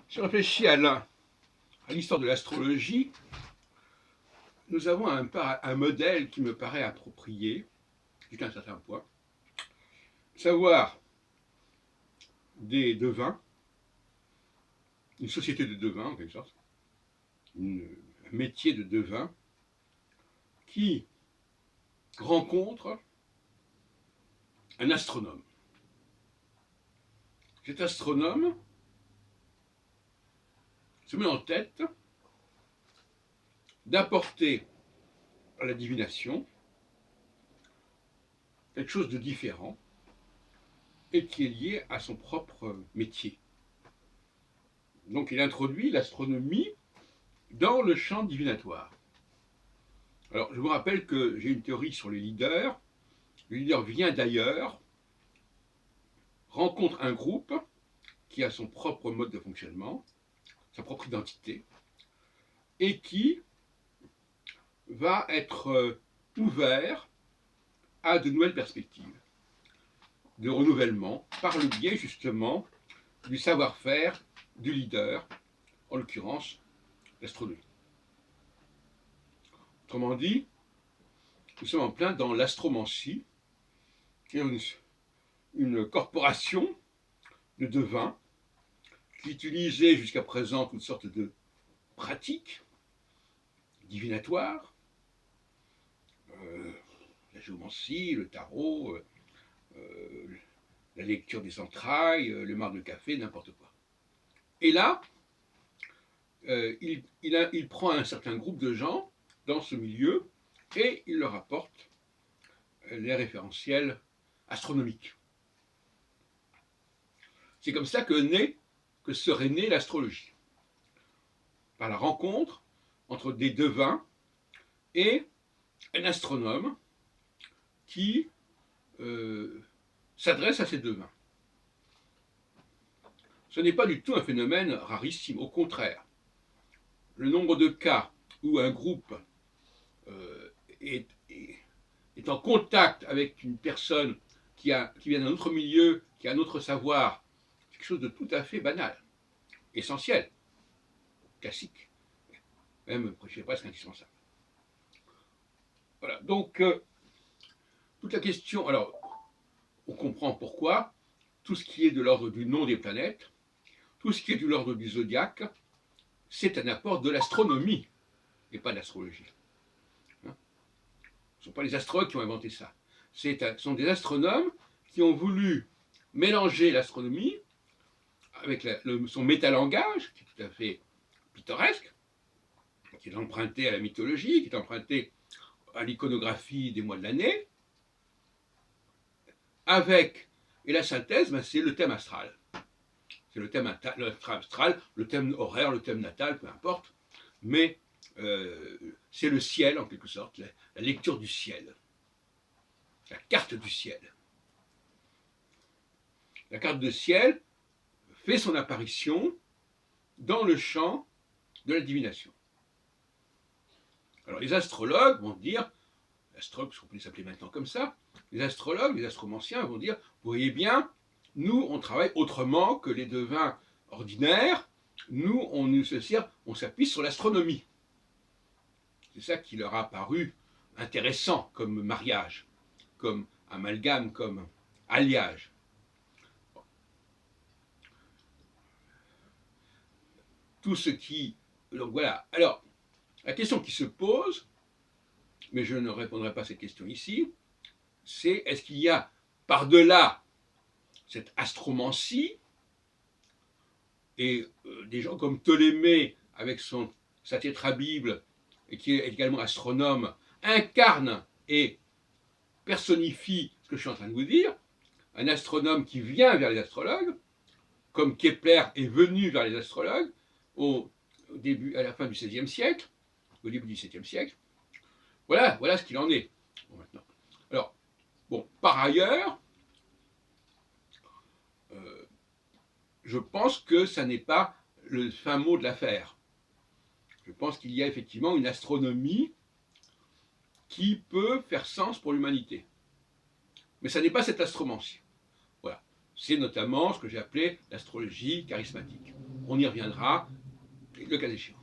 Si on réfléchit à l'histoire de l'astrologie, nous avons un modèle qui me paraît approprié, jusqu'à un certain point, savoir des devins, une société de devins en quelque sorte, un métier de devin, qui rencontre un astronome. Cet astronome se met en tête d'apporter à la divination quelque chose de différent et qui est lié à son propre métier. Donc il introduit l'astronomie dans le champ divinatoire. Alors je vous rappelle que j'ai une théorie sur les leaders. Le leader vient d'ailleurs, rencontre un groupe qui a son propre mode de fonctionnement, sa propre identité, et qui va être ouvert à de nouvelles perspectives de renouvellement par le biais justement du savoir-faire du leader, en l'occurrence l'astronomie. Autrement dit, nous sommes en plein dans l'astromancie, qui est une corporation de devins qui utilisait jusqu'à présent toutes sortes de pratiques divinatoires, la géomancie, le tarot, la lecture des entrailles, le marc de café, n'importe quoi. Et là, il prend un certain groupe de gens dans ce milieu et il leur apporte les référentiels astronomiques. C'est comme ça que serait née l'astrologie, par la rencontre entre des devins et un astronome qui s'adresse à ces devins. Ce n'est pas du tout un phénomène rarissime, au contraire. Le nombre de cas où un groupe est en contact avec une personne qui vient d'un autre milieu, qui a un autre savoir, c'est quelque chose de tout à fait banal, essentiel, classique, même, je dirais presque indispensable. Voilà, donc, toute la question, alors, on comprend pourquoi, tout ce qui est de l'ordre du nom des planètes, tout ce qui est de l'ordre du zodiaque, c'est un apport de l'astronomie, et pas de l'astrologie. Ce ne sont pas les astrologues qui ont inventé ça. Ce sont des astronomes qui ont voulu mélanger l'astronomie avec son métalangage, qui est tout à fait pittoresque, qui est emprunté à la mythologie, qui est emprunté à l'iconographie des mois de l'année, et la synthèse, c'est le thème astral. C'est le thème astral, le thème horaire, le thème natal, peu importe, mais c'est le ciel en quelque sorte, la lecture du ciel, la carte du ciel. La carte du ciel fait son apparition dans le champ de la divination. Alors les astrologues vont dire, astrologues, parce qu'on peut les appeler maintenant comme ça, les astrologues, les astromanciens vont dire, vous voyez bien, nous on travaille autrement que les devins ordinaires, nous on s'appuie sur l'astronomie. C'est ça qui leur a paru intéressant comme mariage, comme amalgame, comme alliage. Tout ce qui... Donc voilà. Alors, la question qui se pose, mais je ne répondrai pas à cette question ici, c'est est-ce qu'il y a par-delà cette astromancie et des gens comme Ptolémée avec sa tétrabible et qui est également astronome incarne et personnifie ce que je suis en train de vous dire, un astronome qui vient vers les astrologues, comme Kepler est venu vers les astrologues à la fin du XVIe siècle, au début du XVIIe siècle. Voilà ce qu'il en est. Bon, maintenant. Alors, par ailleurs, je pense que ça n'est pas le fin mot de l'affaire. Je pense qu'il y a effectivement une astronomie qui peut faire sens pour l'humanité. Mais ça n'est pas cette astromancie. Voilà. C'est notamment ce que j'ai appelé l'astrologie charismatique. On y reviendra, le cas échéant.